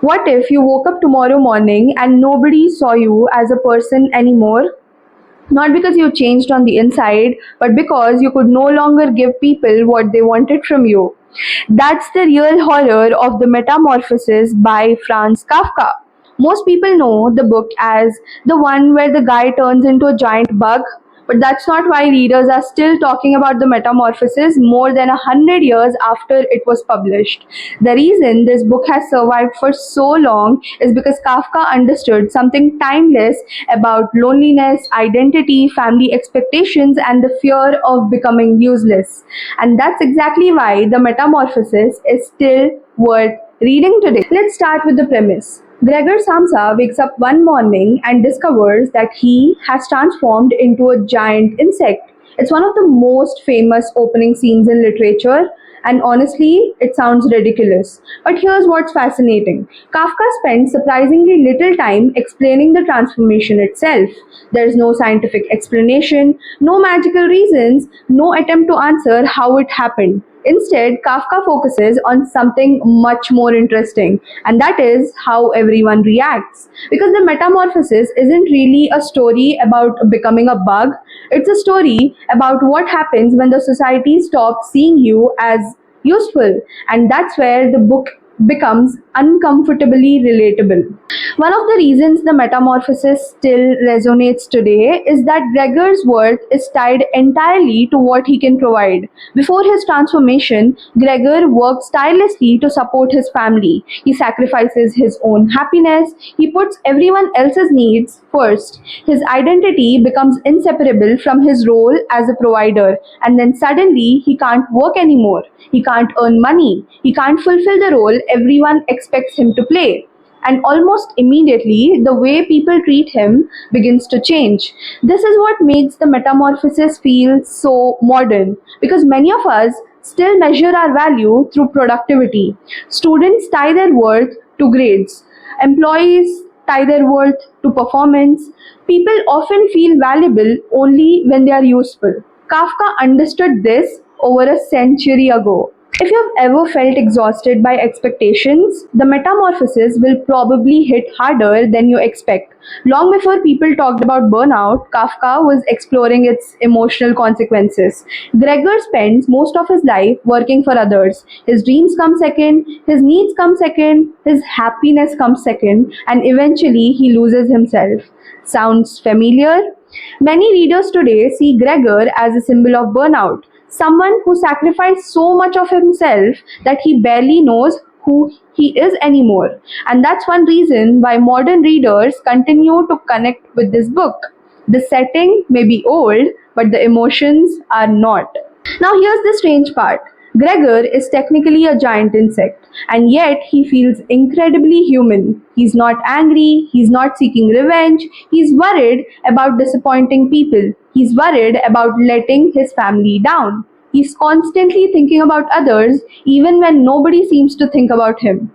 What if you woke up tomorrow morning and nobody saw you as a person anymore? Not because you changed on the inside, but because you could no longer give people what they wanted from you. That's the real horror of the Metamorphosis by Franz Kafka. Most people know the book as the one where the guy turns into a giant bug, but that's not why readers are still talking about the Metamorphosis more than 100 years after it was published. The reason this book has survived for so long is because Kafka understood something timeless about loneliness, identity, family expectations, and the fear of becoming useless. And that's exactly why the Metamorphosis is still worth reading today. Let's start with the premise. Gregor Samsa wakes up one morning and discovers that he has transformed into a giant insect. It's one of the most famous opening scenes in literature, and honestly, it sounds ridiculous. But here's what's fascinating. Kafka spends surprisingly little time explaining the transformation itself. There's no scientific explanation, no magical reasons, no attempt to answer how it happened. Instead, Kafka focuses on something much more interesting, and that is how everyone reacts. Because the metamorphosis isn't really a story about becoming a bug, it's a story about what happens when the society stops seeing you as useful, and that's where the book becomes uncomfortably relatable. One of the reasons the metamorphosis still resonates today is that Gregor's worth is tied entirely to what he can provide. Before his transformation, Gregor works tirelessly to support his family. He sacrifices his own happiness, he puts everyone else's needs first. His identity becomes inseparable from his role as a provider, and then suddenly he can't work anymore. He can't earn money. He can't fulfill the role everyone expects him to play. And almost immediately, the way people treat him begins to change. This is what makes the metamorphosis feel so modern, because many of us still measure our value through productivity. Students tie their worth to grades, employees tie their worth to performance. People often feel valuable only when they are useful. Kafka understood this over a century ago. If you've ever felt exhausted by expectations, the metamorphosis will probably hit harder than you expect. Long before people talked about burnout, Kafka was exploring its emotional consequences. Gregor spends most of his life working for others. His dreams come second, his needs come second, his happiness comes second, and eventually he loses himself. Sounds familiar? Many readers today see Gregor as a symbol of burnout, someone who sacrificed so much of himself that he barely knows who he is anymore. And that's one reason why modern readers continue to connect with this book. The setting may be old, but the emotions are not. Now, here's the strange part. Gregor is technically a giant insect, and yet he feels incredibly human. He's not angry, he's not seeking revenge, he's worried about disappointing people, he's worried about letting his family down. He's constantly thinking about others, even when nobody seems to think about him.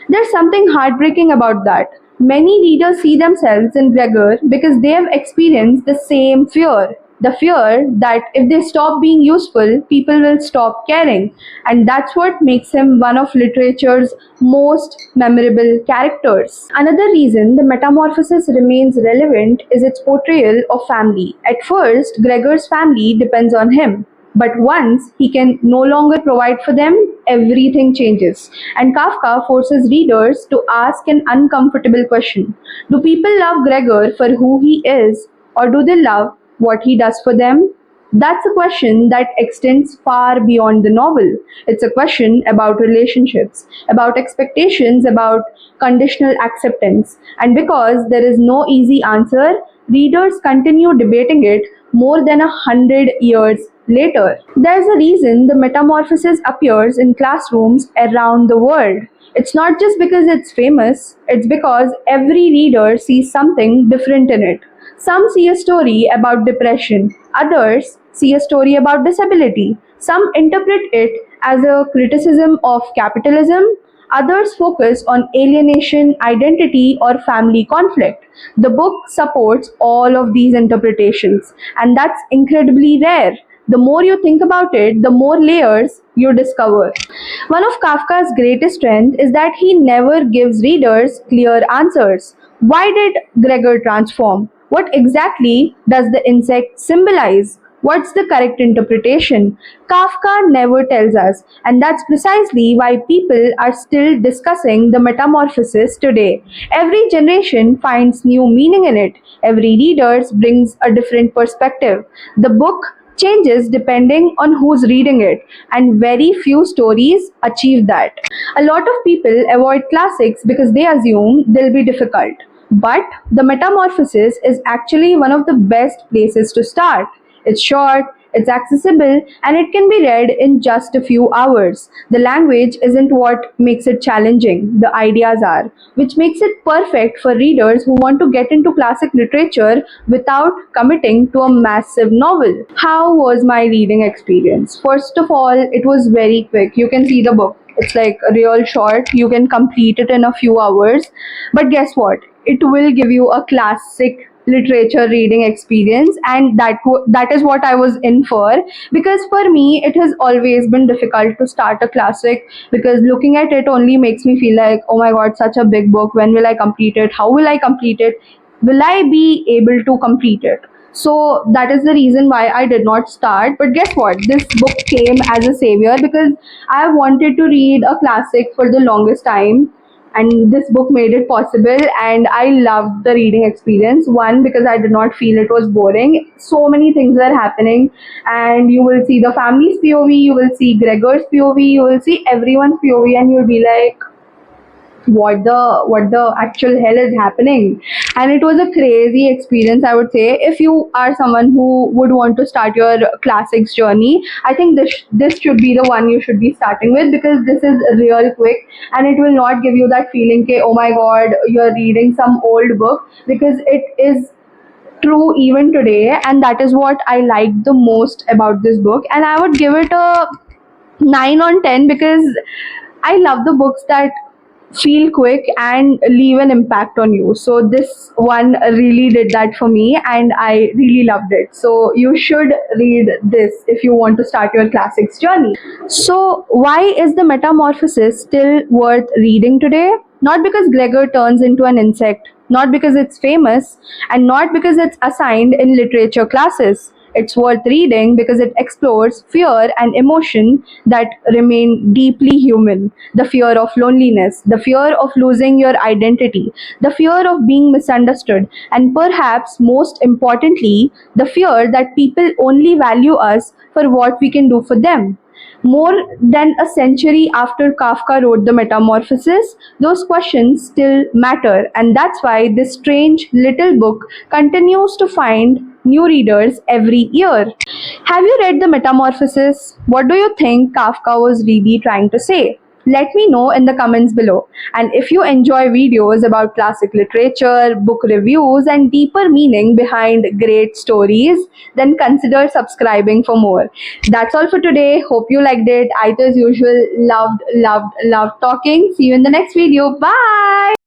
There's something heartbreaking about that. Many readers see themselves in Gregor because they have experienced the same fear. The fear that if they stop being useful, people will stop caring. And that's what makes him one of literature's most memorable characters. Another reason the metamorphosis remains relevant is its portrayal of family. At first, Gregor's family depends on him. But once he can no longer provide for them, everything changes. And Kafka forces readers to ask an uncomfortable question. Do people love Gregor for who he is, or do they love what he does for them? That's a question that extends far beyond the novel. It's a question about relationships, about expectations, about conditional acceptance. And because there is no easy answer, readers continue debating it more than 100 years later. There's a reason the metamorphosis appears in classrooms around the world. It's not just because it's famous, it's because every reader sees something different in it. Some see a story about depression, others see a story about disability. Some interpret it as a criticism of capitalism, others focus on alienation, identity, or family conflict. The book supports all of these interpretations, and that's incredibly rare. The more you think about it, the more layers you discover. One of Kafka's greatest strengths is that he never gives readers clear answers. Why did Gregor transform? What exactly does the insect symbolize? What's the correct interpretation? Kafka never tells us, and that's precisely why people are still discussing the metamorphosis today. Every generation finds new meaning in it, every reader brings a different perspective. The book changes depending on who's reading it, and very few stories achieve that. A lot of people avoid classics because they assume they'll be difficult. But the Metamorphosis is actually one of the best places to start. It's short, it's accessible, and it can be read in just a few hours. The language isn't what makes it challenging, the ideas are, which makes it perfect for readers who want to get into classic literature without committing to a massive novel. How was my reading experience? First of all, it was very quick. You can see the book. It's like real short. You can complete it in a few hours. But guess what? It will give you a classic literature reading experience, and that is what I was in for, because for me it has always been difficult to start a classic, because looking at it only makes me feel like, oh my god, such a big book, when will I complete it, how will I complete it, will I be able to complete it? So that is the reason why I did not start. But guess what? This book came as a savior, because I wanted to read a classic for the longest time, and this book made it possible, and I loved the reading experience. One, because I did not feel it was boring. So many things were happening, and you will see the family's POV, you will see Gregor's POV, you will see everyone's POV, and you'll be like, what the actual hell is happening? And it was a crazy experience, I would say. If you are someone who would want to start your classics journey, I think this should be the one you should be starting with, because this is real quick, and it will not give you that feeling that, oh my god, you're reading some old book, because it is true even today, and that is what I liked the most about this book. And I would give it a 9 on 10, because I love the books that feel quick and leave an impact on you. So this one really did that for me, and I really loved it. So you should read this if you want to start your classics journey. So why is the Metamorphosis still worth reading today? Not because Gregor turns into an insect, not because it's famous, and not because it's assigned in literature classes. It's worth reading because it explores fear and emotion that remain deeply human. The fear of loneliness, the fear of losing your identity, the fear of being misunderstood, and perhaps most importantly, the fear that people only value us for what we can do for them. More than a century after Kafka wrote The Metamorphosis, those questions still matter, and that's why this strange little book continues to find new readers every year. Have you read The Metamorphosis? What do you think Kafka was really trying to say? Let me know in the comments below. And if you enjoy videos about classic literature, book reviews, and deeper meaning behind great stories, then consider subscribing for more. That's all for today. Hope you liked it. I, as usual, loved talking. See you in the next video. Bye!